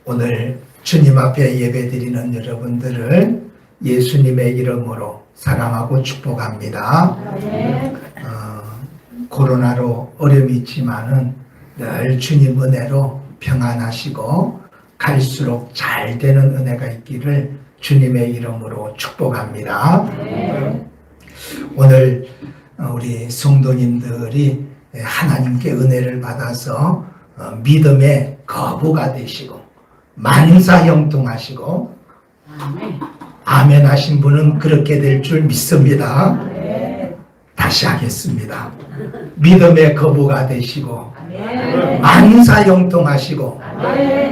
오늘 주님 앞에 예배드리는 여러분들을 예수님의 이름으로 사랑하고 축복합니다. 코로나로 어려움이 있지만은 늘 주님 은혜로 평안하시고 갈수록 잘 되는 은혜가 있기를 주님의 이름으로 축복합니다. 오늘 우리 성도님들이 하나님께 은혜를 받아서 믿음의 거부가 되시고 만사형통하시고 아멘 하신 분은 그렇게 될 줄 믿습니다. 다시 하겠습니다. 믿음의 거부가 되시고 만사형통하시고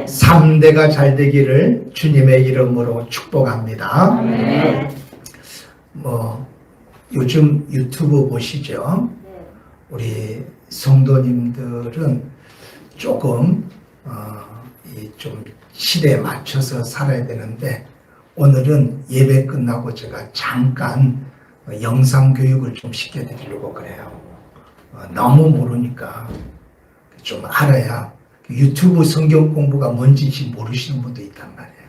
3대가 잘 되기를 주님의 이름으로 축복합니다. 요즘 유튜브 보시죠? 우리 성도님들은 조금 좀 시대에 맞춰서 살아야 되는데 오늘은 예배 끝나고 제가 잠깐 영상 교육을 좀 시켜드리려고 그래요. 너무 모르니까 좀 알아야 유튜브 성경 공부가 뭔지 모르시는 분도 있단 말이에요.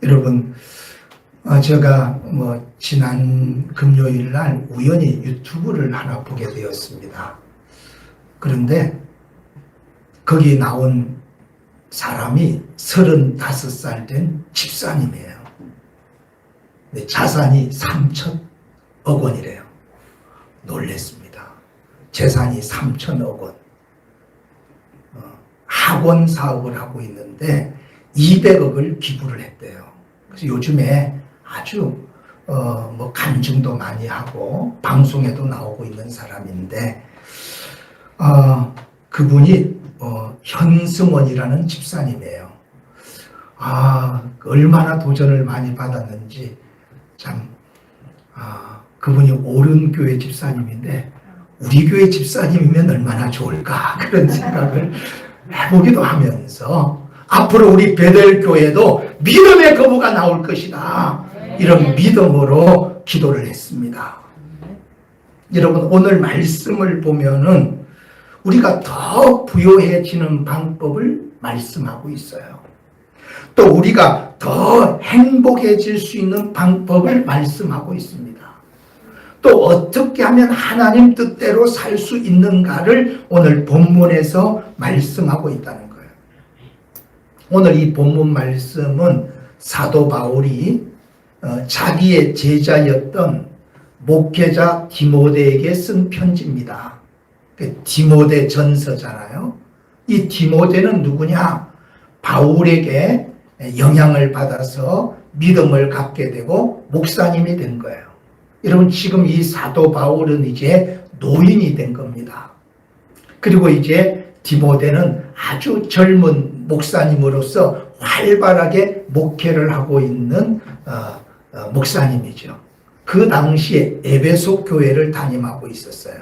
여러분, 제가 지난 금요일 날 우연히 유튜브를 하나 보게 되었습니다. 그런데 거기 나온 사람이 35살 된 집사님이에요. 자산이 3천억 원이래요. 놀랬습니다. 재산이 3천억 원. 학원 사업을 하고 있는데 200억을 기부를 했대요. 그래서 요즘에 아주 간증도 많이 하고 방송에도 나오고 있는 사람인데 그분이 현승원이라는 집사님이에요. 얼마나 도전을 많이 받았는지 참 그분이 옳은 교회 집사님인데 우리 교회 집사님이면 얼마나 좋을까 그런 생각을 해보기도 하면서 앞으로 우리 베델교회도 믿음의 거부가 나올 것이다. 이런 믿음으로 기도를 했습니다. 여러분, 오늘 말씀을 보면은 우리가 더 부유해지는 방법을 말씀하고 있어요. 또 우리가 더 행복해질 수 있는 방법을 말씀하고 있습니다. 또 어떻게 하면 하나님 뜻대로 살 수 있는가를 오늘 본문에서 말씀하고 있다는 거예요. 오늘 이 본문 말씀은 사도 바울이 자기의 제자였던 목회자 디모데에게 쓴 편지입니다. 디모데 전서잖아요. 이 디모데는 누구냐? 바울에게 영향을 받아서 믿음을 갖게 되고 목사님이 된 거예요. 여러분, 지금 이 사도 바울은 이제 노인이 된 겁니다. 그리고 이제 디모데는 아주 젊은 목사님으로서 활발하게 목회를 하고 있는 목사님이죠. 그 당시에 에베소 교회를 담임하고 있었어요.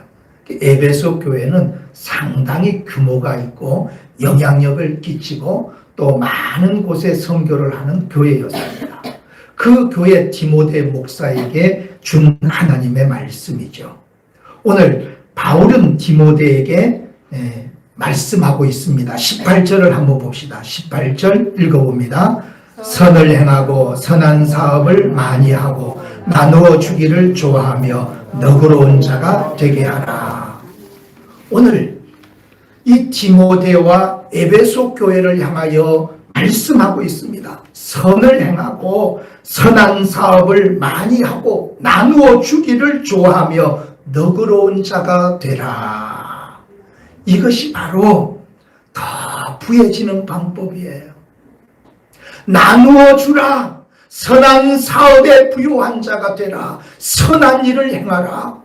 에베소 교회는 상당히 규모가 있고 영향력을 끼치고 또 많은 곳에 선교를 하는 교회였습니다. 그 교회 디모데 목사에게 준 하나님의 말씀이죠. 오늘 바울은 디모데에게 말씀하고 있습니다. 18절을 한번 봅시다. 18절 읽어봅니다. 선을 행하고 선한 사업을 많이 하고 나누어 주기를 좋아하며 너그러운 자가 되게 하라. 오늘 이 디모데와 에베소 교회를 향하여 말씀하고 있습니다. 선을 행하고 선한 사업을 많이 하고 나누어 주기를 좋아하며 너그러운 자가 되라. 이것이 바로 더 부해지는 방법이에요. 나누어 주라. 선한 사업에 부유한 자가 되라. 선한 일을 행하라.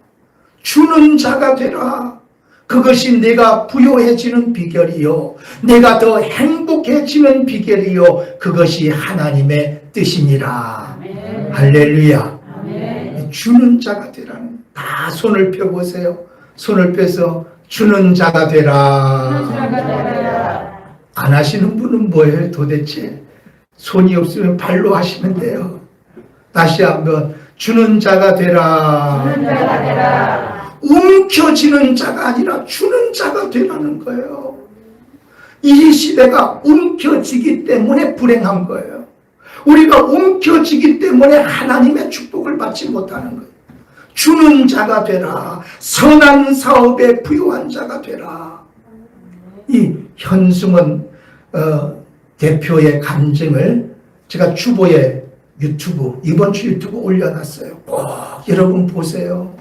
주는 자가 되라. 그것이 내가 부유해지는 비결이요. 내가 더 행복해지는 비결이요. 그것이 하나님의 뜻이니라. 아멘. 할렐루야. 아멘. 주는 자가 되라는. 다 손을 펴보세요. 손을 펴서 주는 자가 되라. 안 하시는 분은 뭐예요 도대체? 손이 없으면 발로 하시면 돼요. 다시 한번 주는 자가 되라. 주는 자가 되라. 움켜쥐는 자가 아니라 주는 자가 되라는 거예요. 이 시대가 움켜쥐기 때문에 불행한 거예요. 우리가 움켜쥐기 때문에 하나님의 축복을 받지 못하는 거예요. 주는 자가 되라. 선한 사업에 부유한 자가 되라. 이 현승원 대표의 간증을 제가 주보에 이번 주 유튜브 올려놨어요. 꼭 여러분 보세요.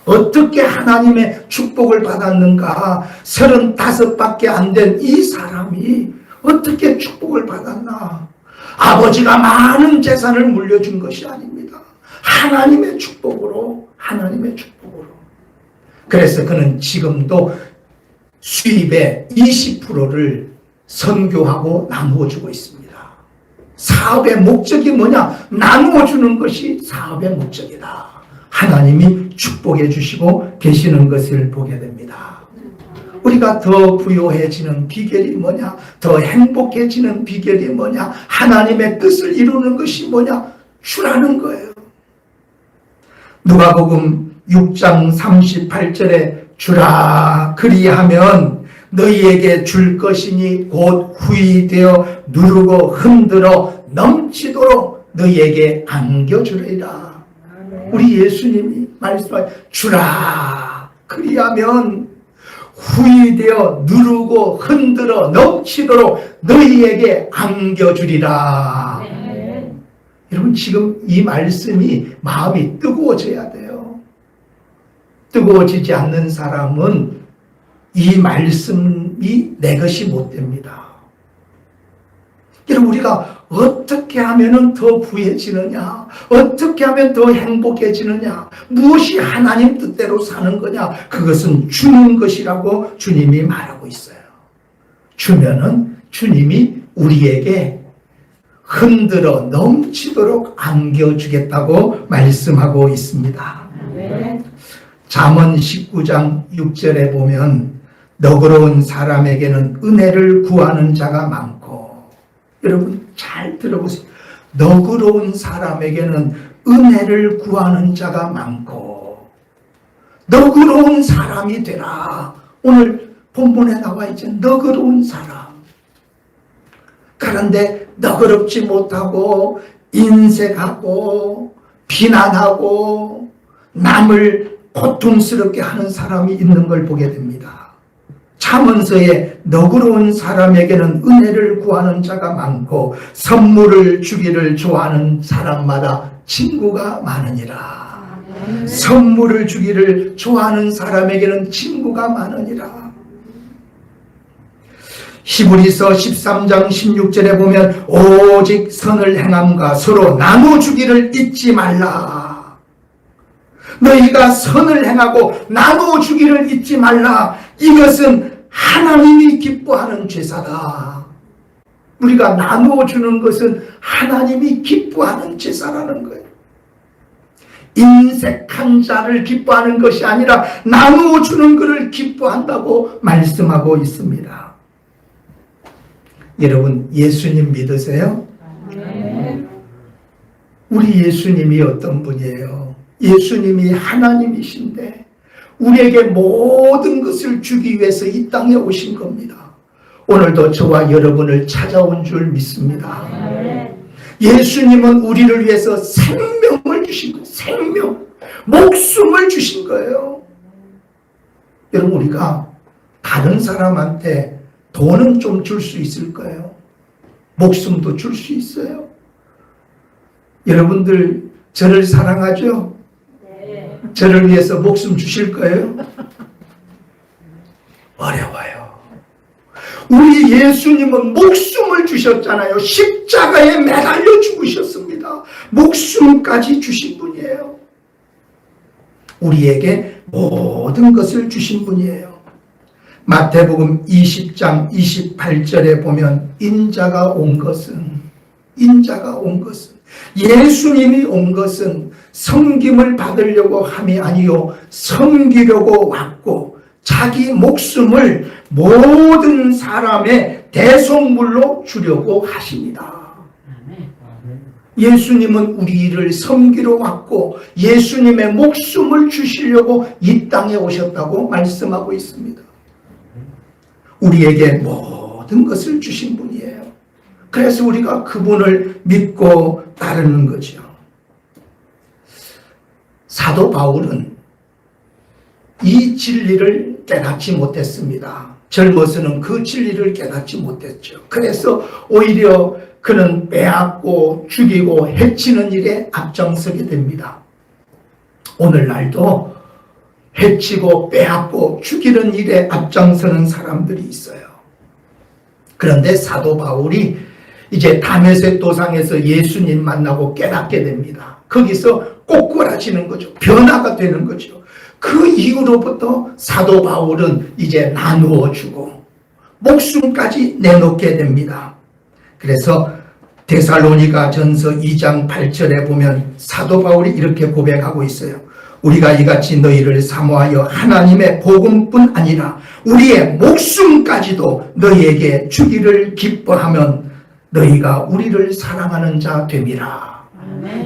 어떻게 하나님의 축복을 받았는가? 35밖에 안 된 이 사람이 어떻게 축복을 받았나? 아버지가 많은 재산을 물려준 것이 아닙니다. 하나님의 축복으로. 그래서 그는 지금도 수입의 20%를 선교하고 나누어 주고 있습니다. 사업의 목적이 뭐냐? 나누어 주는 것이 사업의 목적이다. 하나님이 축복해 주시고 계시는 것을 보게 됩니다. 우리가 더 부유해지는 비결이 뭐냐? 더 행복해지는 비결이 뭐냐? 하나님의 뜻을 이루는 것이 뭐냐? 주라는 거예요. 누가복음 6장 38절에 주라 그리하면 너희에게 줄 것이니 곧 후이되어 누르고 흔들어 넘치도록 너희에게 안겨주리라. 우리 예수님이 말씀하신 주라 그리하면 후이되어 누르고 흔들어 넘치도록 너희에게 안겨주리라. 여러분 지금 이 말씀이 마음이 뜨거워져야 돼요. 뜨거워지지 않는 사람은 이 말씀이 내 것이 못 됩니다. 여러분 우리가 어떻게 하면 더 부해지느냐? 어떻게 하면 더 행복해지느냐? 무엇이 하나님 뜻대로 사는 거냐? 그것은 주는 것이라고 주님이 말하고 있어요. 주면은 주님이 우리에게 흔들어 넘치도록 안겨주겠다고 말씀하고 있습니다. 잠언 19장 6절에 보면 너그러운 사람에게는 은혜를 구하는 자가 많고, 여러분 잘 들어보세요. 너그러운 사람에게는 은혜를 구하는 자가 많고 너그러운 사람이 되라. 오늘 본문에 나와 있죠. 너그러운 사람. 그런데 너그럽지 못하고 인색하고 비난하고 남을 고통스럽게 하는 사람이 있는 걸 보게 됩니다. 잠언서에 너그러운 사람에게는 은혜를 구하는 자가 많고 선물을 주기를 좋아하는 사람마다 친구가 많으니라. 선물을 주기를 좋아하는 사람에게는 친구가 많으니라. 히브리서 13장 16절에 보면 오직 선을 행함과 서로 나눠주기를 잊지 말라. 너희가 선을 행하고 나눠주기를 잊지 말라. 이것은 하나님이 기뻐하는 제사다. 우리가 나누어주는 것은 하나님이 기뻐하는 제사라는 거예요. 인색한 자를 기뻐하는 것이 아니라 나누어주는 것을 기뻐한다고 말씀하고 있습니다. 여러분 예수님 믿으세요? 우리 예수님이 어떤 분이에요? 예수님이 하나님이신데 우리에게 모든 것을 주기 위해서 이 땅에 오신 겁니다. 오늘도 저와 여러분을 찾아온 줄 믿습니다. 예수님은 우리를 위해서 생명을 주신 거예요. 생명, 목숨을 주신 거예요. 여러분 우리가 다른 사람한테 돈은 좀 줄 수 있을 거예요. 목숨도 줄 수 있어요. 여러분들 저를 사랑하죠? 저를 위해서 목숨 주실 거예요? 어려워요. 우리 예수님은 목숨을 주셨잖아요. 십자가에 매달려 죽으셨습니다. 목숨까지 주신 분이에요. 우리에게 모든 것을 주신 분이에요. 마태복음 20장 28절에 보면 인자가 온 것은 예수님이 온 것은 섬김을 받으려고 함이 아니요 섬기려고 왔고 자기 목숨을 모든 사람의 대속물로 주려고 하십니다. 예수님은 우리를 섬기러 왔고 예수님의 목숨을 주시려고 이 땅에 오셨다고 말씀하고 있습니다. 우리에게 모든 것을 주신 분이에요. 그래서 우리가 그분을 믿고 따르는 거죠. 사도 바울은 이 진리를 깨닫지 못했습니다. 젊어서는 그 진리를 깨닫지 못했죠. 그래서 오히려 그는 빼앗고 죽이고 해치는 일에 앞장서게 됩니다. 오늘날도 해치고 빼앗고 죽이는 일에 앞장서는 사람들이 있어요. 그런데 사도 바울이 이제 다메섹 도상에서 예수님 만나고 깨닫게 됩니다. 거기서 꼬꾸라지는 거죠. 변화가 되는 거죠. 그 이후로부터 사도 바울은 이제 나누어 주고 목숨까지 내놓게 됩니다. 그래서 데살로니가 전서 2장 8절에 보면 사도 바울이 이렇게 고백하고 있어요. 우리가 이같이 너희를 사모하여 하나님의 복음뿐 아니라 우리의 목숨까지도 너희에게 주기를 기뻐하면 너희가 우리를 사랑하는 자 됨이라.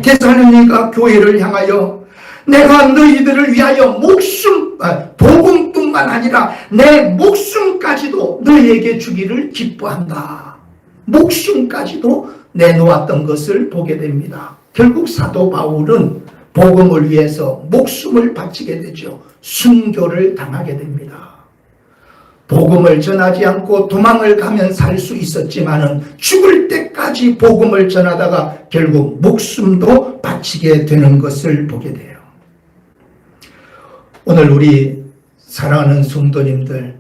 데살로니가 교회를 향하여 내가 너희들을 위하여 복음뿐만 아니라 내 목숨까지도 너희에게 주기를 기뻐한다. 목숨까지도 내놓았던 것을 보게 됩니다. 결국 사도 바울은 복음을 위해서 목숨을 바치게 되죠. 순교를 당하게 됩니다. 복음을 전하지 않고 도망을 가면 살 수 있었지만은 죽을 때까지 복음을 전하다가 결국 목숨도 바치게 되는 것을 보게 돼요. 오늘 우리 사랑하는 성도님들,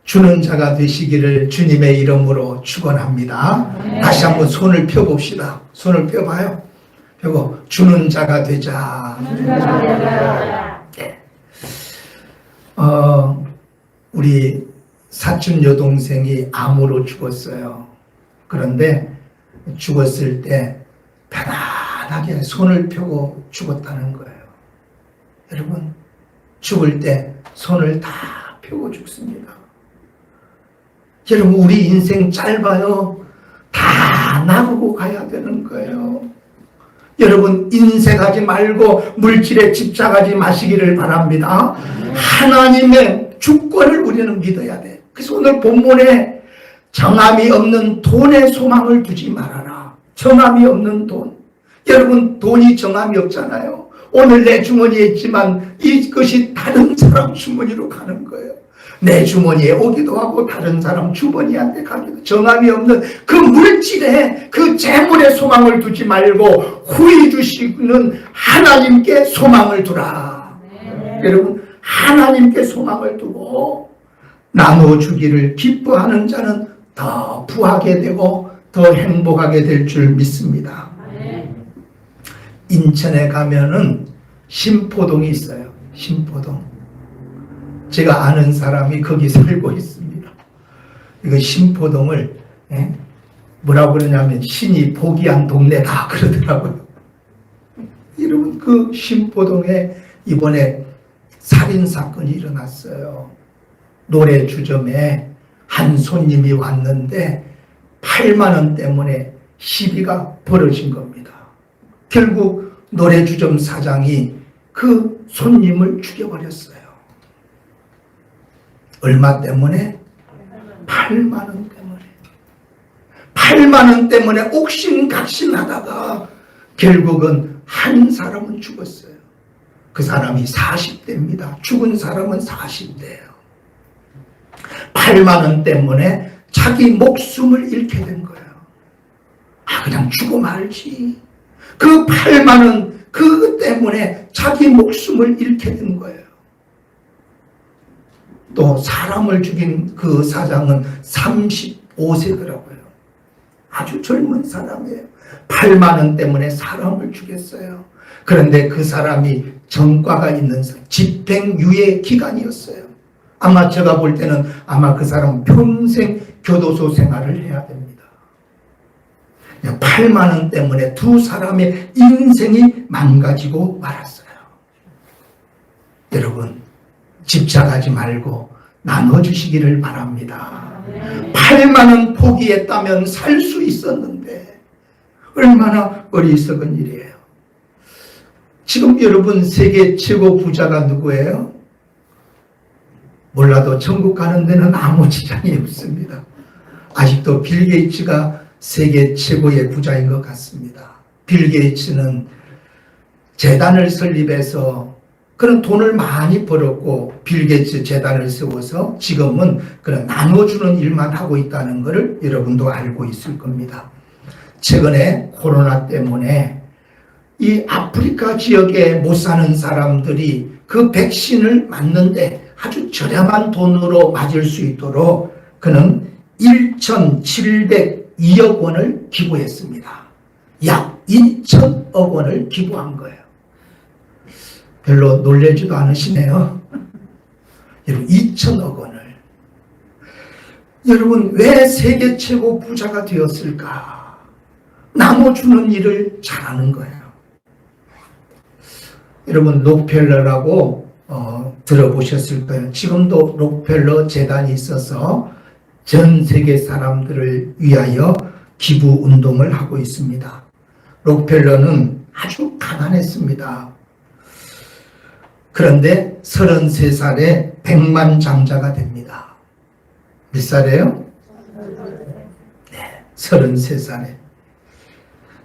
주는 자가 되시기를 주님의 이름으로 축원합니다. 다시 한번 손을 펴봅시다. 손을 펴봐요. 펴고 주는 자가 되자. 네. 우리 사촌 여동생이 암으로 죽었어요. 그런데 죽었을 때 편안하게 손을 펴고 죽었다는 거예요. 여러분, 죽을 때 손을 다 펴고 죽습니다. 여러분, 우리 인생 짧아요. 다 나누고 가야 되는 거예요. 여러분, 인색하지 말고 물질에 집착하지 마시기를 바랍니다. 하나님의 주권을 우리는 믿어야 돼. 그래서 오늘 본문에 정함이 없는 돈에 소망을 두지 말아라. 정함이 없는 돈. 여러분, 돈이 정함이 없잖아요. 오늘 내 주머니에 있지만 이것이 다른 사람 주머니로 가는 거예요. 내 주머니에 오기도 하고 다른 사람 주머니한테 가기도. 정함이 없는 그 물질에, 그 재물에 소망을 두지 말고 후히 주시는 하나님께 소망을 두라. 여러분, 하나님께 소망을 두고 나누어 주기를 기뻐하는 자는 더 부하게 되고 더 행복하게 될 줄 믿습니다. 인천에 가면은 신포동이 있어요. 신포동. 제가 아는 사람이 거기 살고 있습니다. 이거 신포동을 뭐라고 그러냐면 신이 포기한 동네다 그러더라고요. 여러분, 그 신포동에 이번에 살인사건이 일어났어요. 노래 주점에 한 손님이 왔는데 8만 원 때문에 시비가 벌어진 겁니다. 결국 노래 주점 사장이 그 손님을 죽여버렸어요. 얼마 때문에? 8만 원 때문에. 8만 원 때문에 옥신각신하다가 결국은 한 사람은 죽었어요. 그 사람이 40대입니다. 죽은 사람은 40대예요. 8만 원 때문에 자기 목숨을 잃게 된 거예요. 그냥 죽어 말지. 그 8만 원 그것 때문에 자기 목숨을 잃게 된 거예요. 또 사람을 죽인 그 사장은 35세더라고요. 아주 젊은 사람이에요. 8만 원 때문에 사람을 죽였어요. 그런데 그 사람이 전과가 있는 집행유예 기간이었어요. 아마 제가 볼 때는 아마 그 사람은 평생 교도소 생활을 해야 됩니다. 8만 원 때문에 두 사람의 인생이 망가지고 말았어요. 여러분, 집착하지 말고 나눠주시기를 바랍니다. 8만 원 포기했다면 살 수 있었는데 얼마나 어리석은 일이에요. 지금 여러분, 세계 최고 부자가 누구예요? 몰라도 천국 가는 데는 아무 지장이 없습니다. 아직도 빌 게이츠가 세계 최고의 부자인 것 같습니다. 빌 게이츠는 재단을 설립해서 그런 돈을 많이 벌었고, 빌 게이츠 재단을 세워서 지금은 그런 나눠주는 일만 하고 있다는 것을 여러분도 알고 있을 겁니다. 최근에 코로나 때문에 이 아프리카 지역에 못 사는 사람들이 그 백신을 맞는데 아주 저렴한 돈으로 맞을 수 있도록 그는 1,702억 원을 기부했습니다. 약 2,000억 원을 기부한 거예요. 별로 놀라지도 않으시네요. 여러분, 2,000억 원을. 여러분, 왜 세계 최고 부자가 되었을까? 나눠주는 일을 잘하는 거예요. 여러분, 록펠러라고 들어보셨을 거예요. 지금도 록펠러 재단이 있어서 전 세계 사람들을 위하여 기부 운동을 하고 있습니다. 록펠러는 아주 가난했습니다. 그런데 33살에 백만장자가 됩니다. 몇 살이에요? 네, 33살에.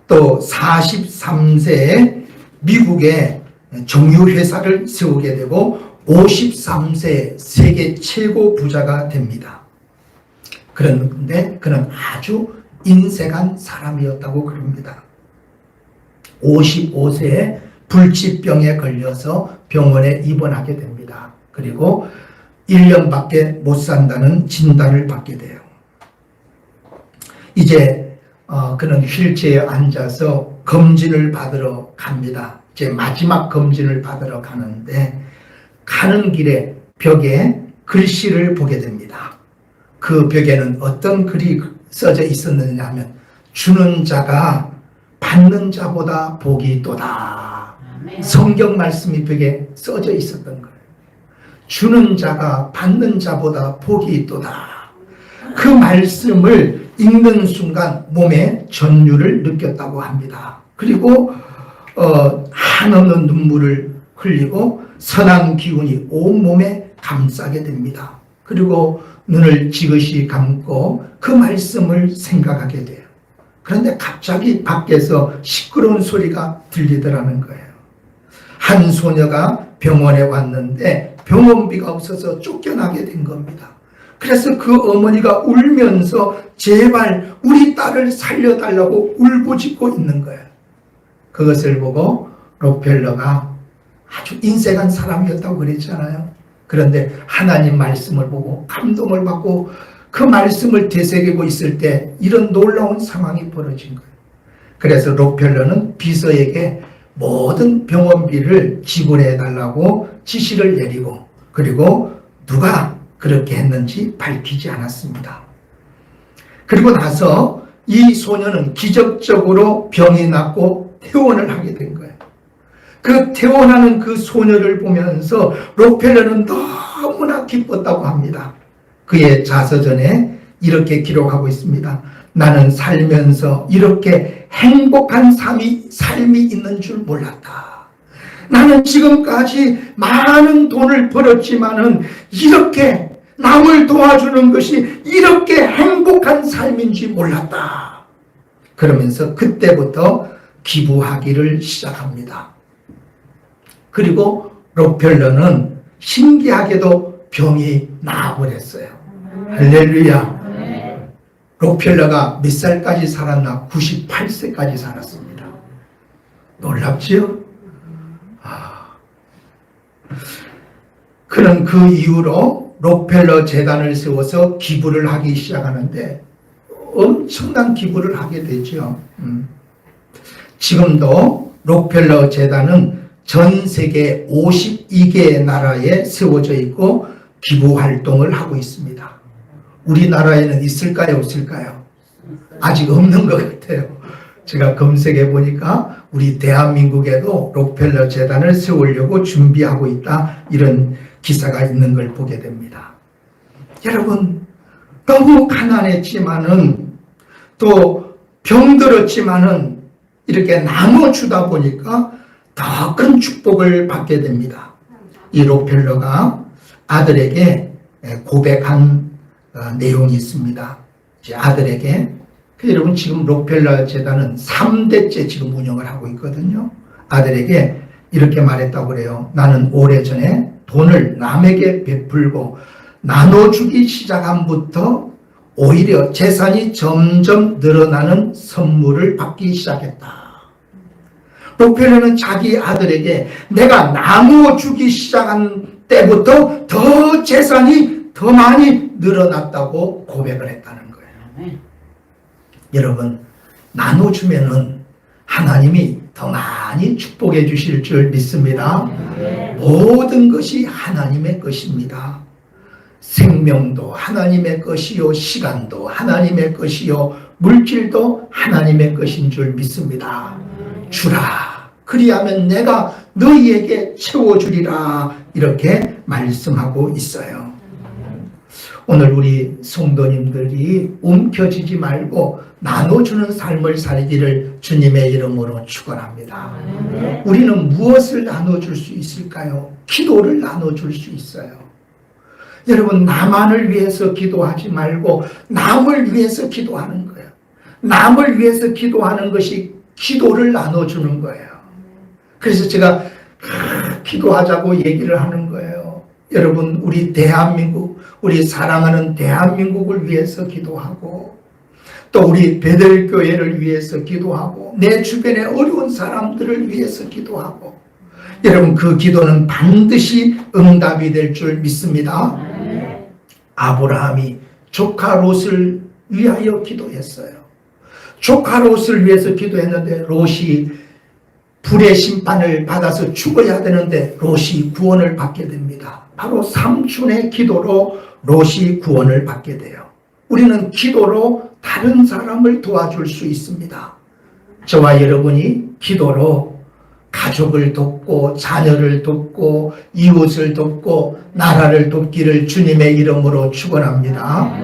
또 43세에 미국에 정유회사를 세우게 되고 53세 세계 최고 부자가 됩니다. 그런데 그는 아주 인색한 사람이었다고 그럽니다. 55세에 불치병에 걸려서 병원에 입원하게 됩니다. 그리고 1년밖에 못 산다는 진단을 받게 돼요. 이제 그는 휠체어에 앉아서 검진을 받으러 갑니다. 이제 마지막 검진을 받으러 가는데 가는 길에 벽에 글씨를 보게 됩니다. 그 벽에는 어떤 글이 써져 있었느냐 하면 주는 자가 받는 자보다 복이 있도다. 성경 말씀이 벽에 써져 있었던 거예요. 주는 자가 받는 자보다 복이 있도다. 그 말씀을 읽는 순간 몸에 전율을 느꼈다고 합니다. 그리고 한없는 눈물을 흘리고 선한 기운이 온몸에 감싸게 됩니다. 그리고 눈을 지그시 감고 그 말씀을 생각하게 돼요. 그런데 갑자기 밖에서 시끄러운 소리가 들리더라는 거예요. 한 소녀가 병원에 왔는데 병원비가 없어서 쫓겨나게 된 겁니다. 그래서 그 어머니가 울면서 제발 우리 딸을 살려달라고 울부짖고 있는 거예요. 그것을 보고 록펠러가 아주 인색한 사람이었다고 그랬잖아요. 그런데 하나님 말씀을 보고 감동을 받고 그 말씀을 되새기고 있을 때 이런 놀라운 상황이 벌어진 거예요. 그래서 록펠러는 비서에게 모든 병원비를 지불해 달라고 지시를 내리고, 그리고 누가 그렇게 했는지 밝히지 않았습니다. 그리고 나서 이 소녀는 기적적으로 병이 낫고 퇴원을 하게 된 거예요. 그 퇴원하는 그 소녀를 보면서 록펠러는 너무나 기뻤다고 합니다. 그의 자서전에 이렇게 기록하고 있습니다. 나는 살면서 이렇게 행복한 삶이 있는 줄 몰랐다. 나는 지금까지 많은 돈을 벌었지만은 이렇게 남을 도와주는 것이 이렇게 행복한 삶인지 몰랐다. 그러면서 그때부터 기부하기를 시작합니다. 그리고 록펠러는 신기하게도 병이 나아버렸어요. 할렐루야. 록펠러가 몇 살까지 살았나? 98세까지 살았습니다. 놀랍지요? 그는 그 이후로 록펠러 재단을 세워서 기부를 하기 시작하는데 엄청난 기부를 하게 되죠. 지금도 록펠러 재단은 전 세계 52개의 나라에 세워져 있고 기부 활동을 하고 있습니다. 우리나라에는 있을까요? 없을까요? 아직 없는 것 같아요. 제가 검색해 보니까 우리 대한민국에도 록펠러 재단을 세우려고 준비하고 있다, 이런 기사가 있는 걸 보게 됩니다. 여러분, 너무 가난했지만은 또 병들었지만은 이렇게 나눠주다 보니까 더 큰 축복을 받게 됩니다. 이 록펠러가 아들에게 고백한 내용이 있습니다. 제 아들에게. 여러분 지금 록펠러 재단은 3대째 지금 운영을 하고 있거든요. 아들에게 이렇게 말했다고 그래요. 나는 오래전에 돈을 남에게 베풀고 나눠주기 시작함부터 오히려 재산이 점점 늘어나는 선물을 받기 시작했다. 록펠러는 자기 아들에게 내가 나눠주기 시작한 때부터 더 재산이 더 많이 늘어났다고 고백을 했다는 거예요. 여러분, 나눠주면은 하나님이 더 많이 축복해 주실 줄 믿습니다. 모든 것이 하나님의 것입니다. 생명도 하나님의 것이요, 시간도 하나님의 것이요, 물질도 하나님의 것인 줄 믿습니다. 주라. 그리하면 내가 너희에게 채워주리라. 이렇게 말씀하고 있어요. 오늘 우리 성도님들이 움켜쥐지 말고 나눠주는 삶을 살기를 주님의 이름으로 축원합니다. 우리는 무엇을 나눠줄 수 있을까요? 기도를 나눠줄 수 있어요. 여러분, 나만을 위해서 기도하지 말고 남을 위해서 기도하는 거예요. 남을 위해서 기도하는 것이 기도를 나눠주는 거예요. 그래서 제가 기도하자고 얘기를 하는 거예요. 여러분, 우리 대한민국, 우리 사랑하는 대한민국을 위해서 기도하고 또 우리 베델교회를 위해서 기도하고 내 주변의 어려운 사람들을 위해서 기도하고 여러분, 그 기도는 반드시 응답이 될 줄 믿습니다. 아브라함이 조카 롯을 위하여 기도했어요. 조카 롯을 위해서 기도했는데 롯이 불의 심판을 받아서 죽어야 되는데 롯이 구원을 받게 됩니다. 바로 삼촌의 기도로 롯이 구원을 받게 돼요. 우리는 기도로 다른 사람을 도와줄 수 있습니다. 저와 여러분이 기도로 가족을 돕고 자녀를 돕고 이웃을 돕고 나라를 돕기를 주님의 이름으로 축원합니다.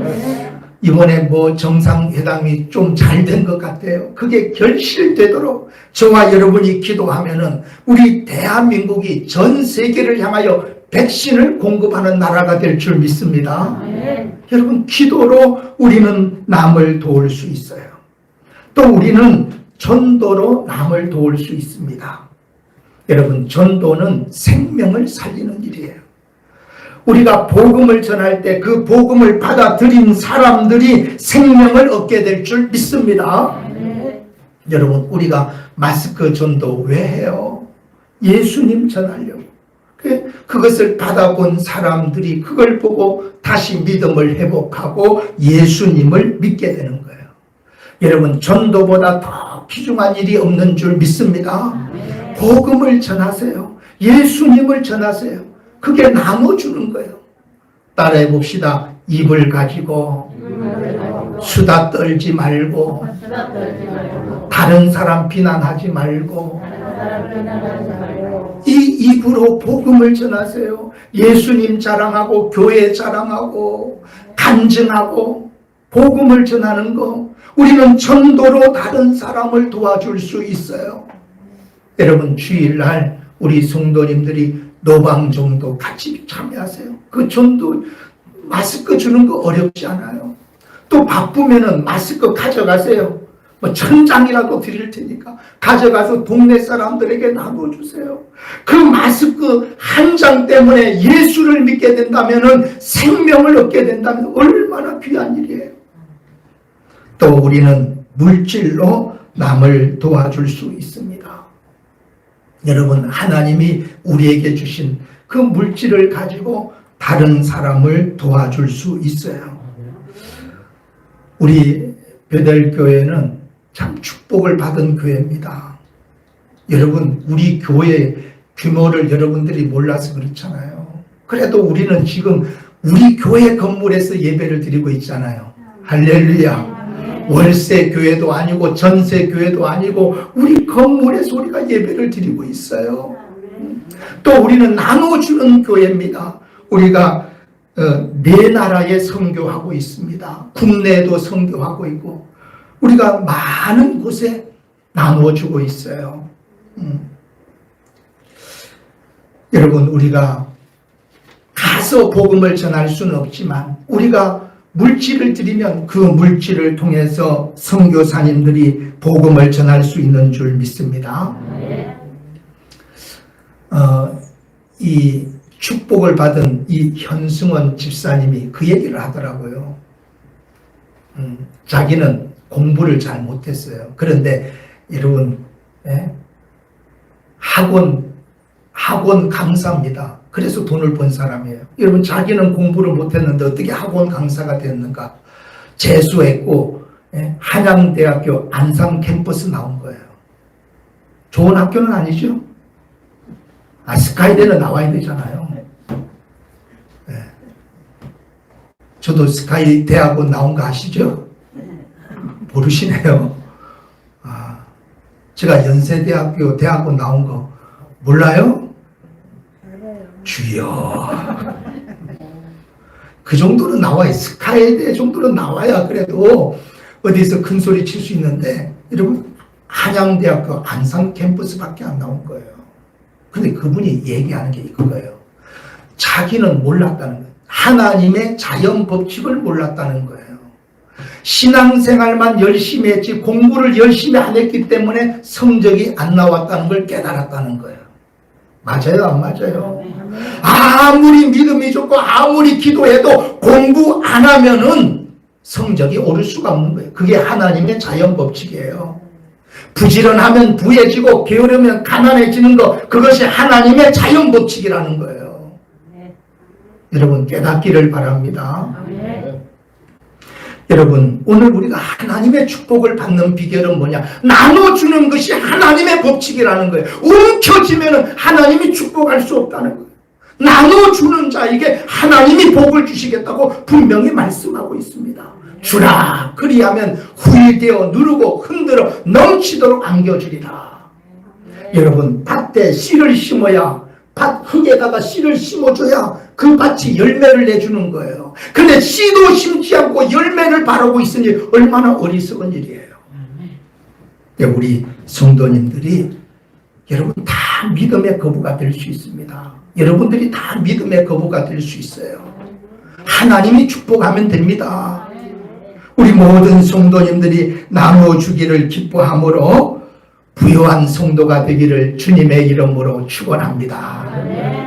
이번에 정상회담이 좀 잘 된 것 같아요. 그게 결실되도록 저와 여러분이 기도하면은 우리 대한민국이 전 세계를 향하여 백신을 공급하는 나라가 될 줄 믿습니다. 여러분, 기도로 우리는 남을 도울 수 있어요. 또 우리는 전도로 남을 도울 수 있습니다. 여러분, 전도는 생명을 살리는 일이에요. 우리가 복음을 전할 때 그 복음을 받아들인 사람들이 생명을 얻게 될 줄 믿습니다. 여러분, 우리가 마스크 전도 왜 해요? 예수님 전하려고. 그것을 받아본 사람들이 그걸 보고 다시 믿음을 회복하고 예수님을 믿게 되는 거예요. 여러분, 전도보다 더 귀중한 일이 없는 줄 믿습니다. 복음을 전하세요. 예수님을 전하세요. 그게 나눠주는 거예요. 따라해 봅시다. 입을 가지고 수다 떨지 말고 다른 사람 비난하지 말고 이 입으로 복음을 전하세요. 예수님 자랑하고 교회 자랑하고 간증하고 복음을 전하는 거, 우리는 전도로 다른 사람을 도와줄 수 있어요. 여러분, 주일날 우리 성도님들이 노방정도 같이 참여하세요. 그 전도 마스크 주는 거 어렵지 않아요. 또 바쁘면은 마스크 가져가세요. 1000장이라도 드릴 테니까 가져가서 동네 사람들에게 나눠주세요. 그 마스크 한 장 때문에 예수를 믿게 된다면은, 생명을 얻게 된다면 얼마나 귀한 일이에요. 또 우리는 물질로 남을 도와줄 수 있습니다. 여러분, 하나님이 우리에게 주신 그 물질을 가지고 다른 사람을 도와줄 수 있어요. 우리 베델교회는 참 축복을 받은 교회입니다. 여러분, 우리 교회 규모를 여러분들이 몰라서 그렇잖아요. 그래도 우리는 지금 우리 교회 건물에서 예배를 드리고 있잖아요. 할렐루야. 월세 교회도 아니고 전세 교회도 아니고 우리 건물에서 우리가 예배를 드리고 있어요. 또 우리는 나눠주는 교회입니다. 우리가 네 나라에 선교하고 있습니다. 국내에도 선교하고 있고 우리가 많은 곳에 나눠주고 있어요. 여러분, 우리가 가서 복음을 전할 수는 없지만 우리가 물질을 드리면 그 물질을 통해서 선교사님들이 복음을 전할 수 있는 줄 믿습니다. 이 축복을 받은 이 현승원 집사님이 그 얘기를 하더라고요. 자기는 공부를 잘 못했어요. 그런데 여러분, 학원 강사입니다. 그래서 돈을 번 사람이에요. 여러분, 자기는 공부를 못했는데 어떻게 학원 강사가 됐는가? 재수했고 한양대학교 안산 캠퍼스 나온 거예요. 좋은 학교는 아니죠? 스카이대는 나와야 되잖아요. 저도 스카이 대학원 나온 거 아시죠? 모르시네요. 제가 연세대학교 대학원 나온 거 몰라요? 주여. 그 정도는 나와요. 스카이대 정도는 나와야 그래도 어디서 큰 소리 칠 수 있는데, 여러분, 한양대학교 안산 캠퍼스밖에 안 나온 거예요. 근데 그분이 얘기하는 게 이거예요. 자기는 몰랐다는 거예요. 하나님의 자연 법칙을 몰랐다는 거예요. 신앙생활만 열심히 했지 공부를 열심히 안 했기 때문에 성적이 안 나왔다는 걸 깨달았다는 거예요. 맞아요, 안 맞아요? 아무리 믿음이 좋고 아무리 기도해도 공부 안 하면은 성적이 오를 수가 없는 거예요. 그게 하나님의 자연 법칙이에요. 부지런하면 부해지고 게으르면 가난해지는 것, 그것이 하나님의 자연 법칙이라는 거예요. 여러분, 깨닫기를 바랍니다. 여러분, 오늘 우리가 하나님의 축복을 받는 비결은 뭐냐? 나눠주는 것이 하나님의 법칙이라는 거예요. 움켜쥐면 하나님이 축복할 수 없다는 거예요. 나눠주는 자에게 하나님이 복을 주시겠다고 분명히 말씀하고 있습니다. 주라, 그리하면 후일되어 누르고 흔들어 넘치도록 안겨주리라. 여러분, 밭에 씨를 심어야, 밭 흙에다가 씨를 심어줘야 그 밭이 열매를 내주는 거예요. 근데 씨도 심지 않고 열매를 바라고 있으니 얼마나 어리석은 일이에요. 우리 성도님들이 여러분 다 믿음의 거부가 될 수 있습니다. 여러분들이 다 믿음의 거부가 될 수 있어요. 하나님이 축복하면 됩니다. 우리 모든 성도님들이 나눠주기를 기뻐함으로 부요한 성도가 되기를 주님의 이름으로 축원합니다.